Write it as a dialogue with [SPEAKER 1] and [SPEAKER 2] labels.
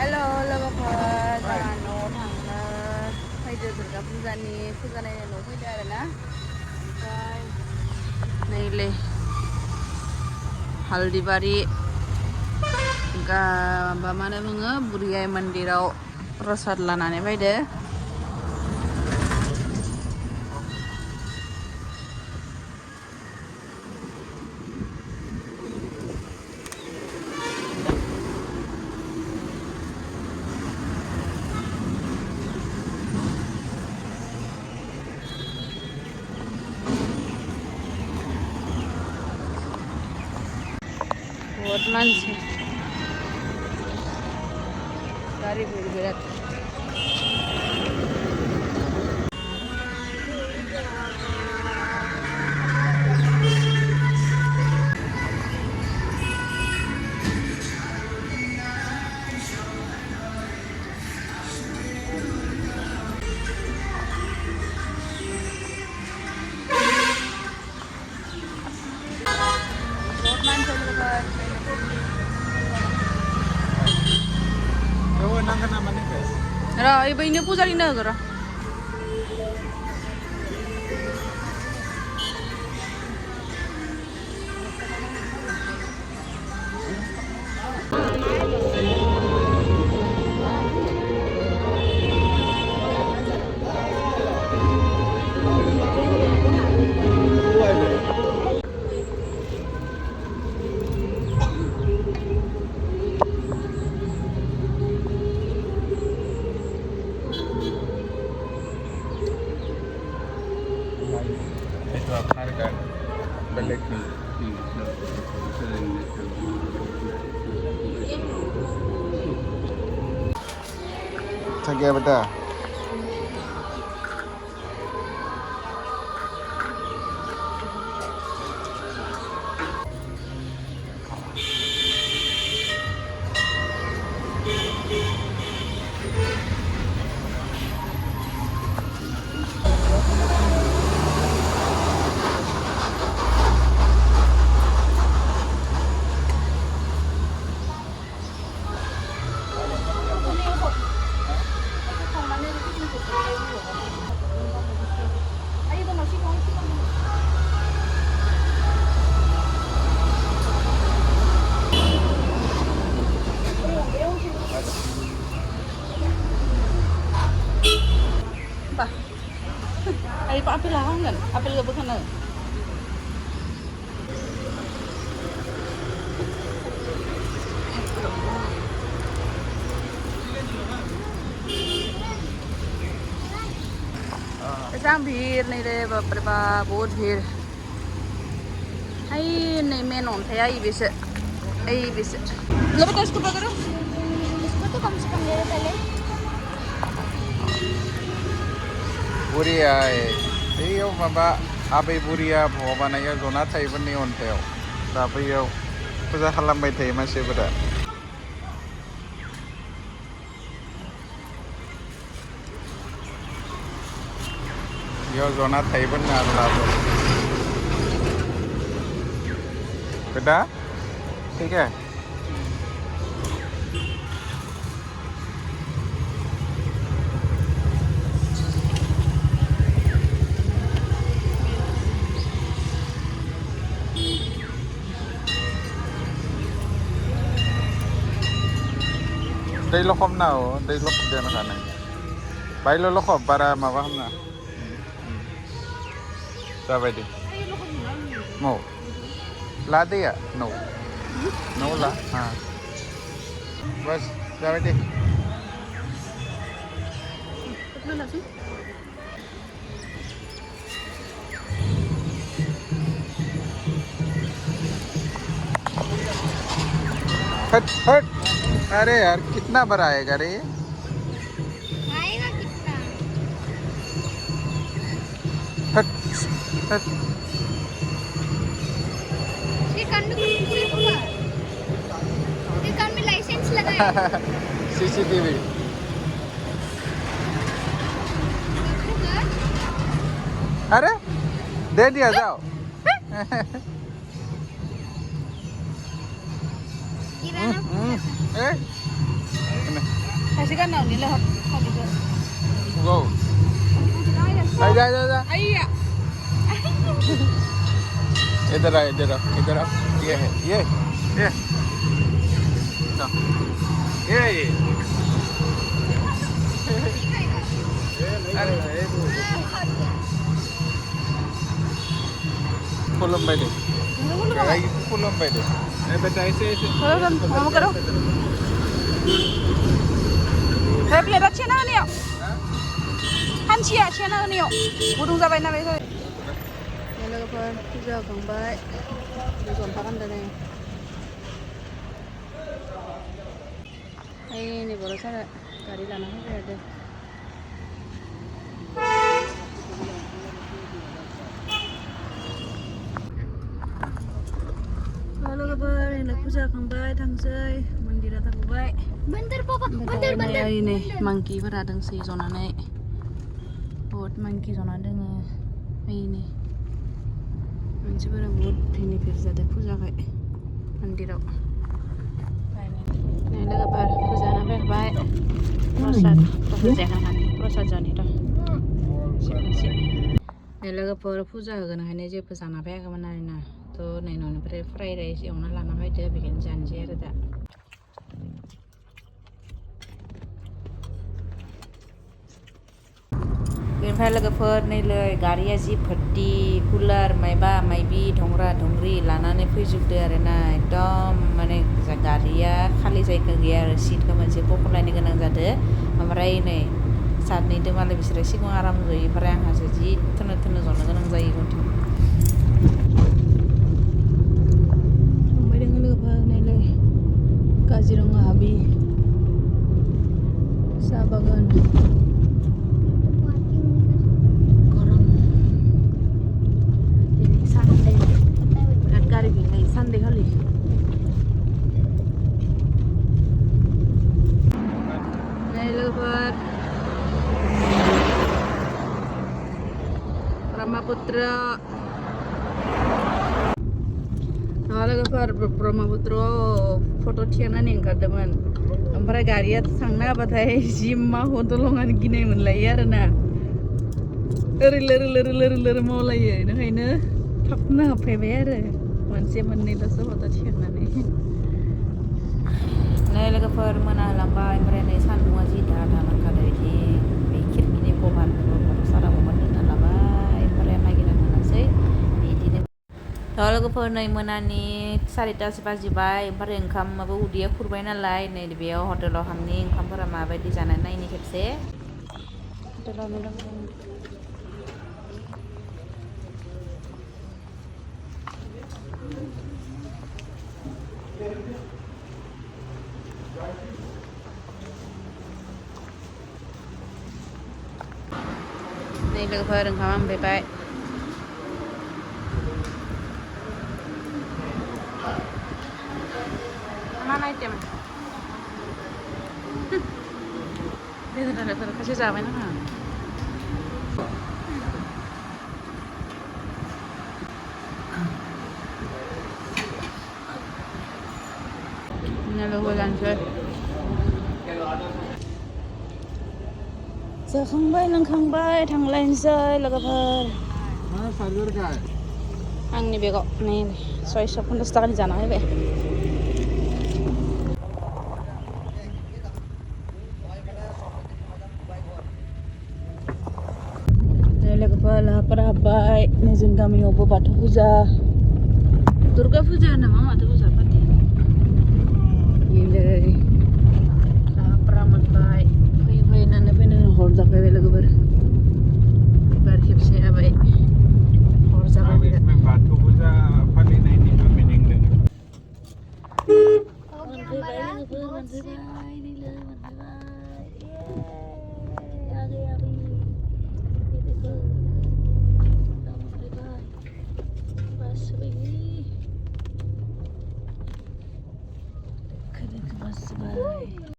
[SPEAKER 1] Hello' लोगोफोर जोंहा न'आव थांनो फैदो दुर्गा फुजानि फुजा नायनो न'आव फैदो आरोना ओमफ्राय नैलै हाल्दिबारि माबा मा होनो बुङो बुरि आइ मन्दिराव प्रसाद लानानै फैदो बहुत मानसि गारि भीड़ बिराद र बैनो पुजारीनो होगोन र
[SPEAKER 2] itu harga balik nih Thank you, beta. Ay, pa-apil ako nga. Apil ka ba ka na? ऐसा भीड़ नहीं रहे बाप रे बाप बहुत भीड़ आई नहीं मैं नॉन थे आई बिस लो बेटा इसको पकड़ो
[SPEAKER 3] इसको तो कम से कम ले लो पहले
[SPEAKER 2] बुरिया बेयाव माबा आबै बुरिया भगबानाया जना थायोमोननि अन्थायाव दा बैयाव फुजा खालामबाय थायो मानसिफोरा बेयाव जना थायोमोन आरो बेटा ठीक है दै लखब ना दै लखब जानो खानो बायलो लखब बारा माबा खामना जाबाय दे मौ ला दैया नौ ला हाँ बस जाबाय दे हट हट अरे यार कितना बड़ा आएगा रे
[SPEAKER 3] आएगा कितना
[SPEAKER 2] हट हट
[SPEAKER 3] इसके कान में कुछ पूरे होगा इसके कान में लाइसेंस लगा है
[SPEAKER 2] सीसीटीवी अरे दे दिया जाओ
[SPEAKER 3] गिराना
[SPEAKER 2] eh
[SPEAKER 1] खायसे गाननाव निले हट फालिखौ
[SPEAKER 2] Go. Đây đây đây đây.
[SPEAKER 1] आइया
[SPEAKER 2] Iधर आ इधर आ इधर आ. ये है ये. 자. ये. खुलम बैठे. गाय खुलम बैठे. बेटा ऐसे ऐसे.
[SPEAKER 1] kamu karo saya plate अच्छे ना नियो हानसिया अच्छे ना नियो गुदुं जाबाय ना बे लोगोफोर फुजा होखांबाय जनता गानदों नै बर' सारा गारि लाना फैबाय आरो लोगोफोर फुजा होखांबाय थांसै मन्दिरा थांबाय
[SPEAKER 3] Bentar papa, bentar.
[SPEAKER 1] नै मांकिफोरा दोंसै जनानै बहुद मांकि जना दोङो नै मानसिफोरा बहुद भिर जादों फुजाखाय मन्दिराव नै लोगोफोर फुजा होना फैबाय प्रसाद जाखांनानै प्रसाद जानि र' नै लोगोफोर फुजा होगोन ओंखायनो जेबो जाना फैयाखैमोन आरोना थ' नै न'निफ्राय फ्राइड राइस एवना लाना फैदो बेखौनो जानोसै आरो दा बेनिफ्राय लोगोफोर नैलै गारिया जि भर्ति कुलार मायबा मायबि धंग्रा धंग्रि लानानै फैजोबदो आरोना एकदम माने गारिया खालि जायगा गैया आरो सिटखौ मोनसे बख'लायनो गोनां जादो ओमफ्राय नै सानैदो मालाय बिसोरो सिगाङाव आराम जयो ओमफ्राय आंहासो जि थोनो जनो गोनां जायो गन्थं थांबाय दोङो लोगोफोर नैलै काजिरङा हाबि साहा बागान Sunday kali. Nah, lebar. Brahmaputra. Nah, lebar Brahmaputra foto tiana nih enggak ओमफ्राय गारिया थांना होबाथाय जि मा हदलंआन गिनाय मोनलायो आरोना ओरै मावलायो ओंखायनो थाबनो हाबफैबाय आरो मोनसे मोननैल'सो फट' थिखांनानै नै लोगोफोर मोनालांबाय ओमफ्राय नै सान्दुंआ जि दादा नांखादो बिदि बे खिरखिनि कभारखौ सारा कभार दोनना लाबाय ओमफ्राय नागिरना मोनासै बिदिनो दा लोगोफोर नै मोनानि 4:30 बाजिबाय ओमफ्राय ओंखामाबो उदैया खुरबाय नालाय नै बेयाव हटेलाव हांनि ओंखामफोरा माबायदि जानानै नायनि खेबसे हटेलावनो दं Ini lebar onkama moनफैबाय मा आइटेम बेदर खायसे जाबाय नामा लोगो लानोसै जाखांबाय लोंखांबाय थांलायनोसै लोगोफोर आंनि बेगाव नै 650 थाखानि जाना फैबाय लोगोफोर लाहाफोरा हाबबाय नै जों गामियावबो बाथौ फुजा दुर्गा फुजा नामा बाथौ फुजा फाथि लाहाफोरा मोनबाय फैनानै हर जाफैबाय लोगोफोर एबार खेबसे हाबाय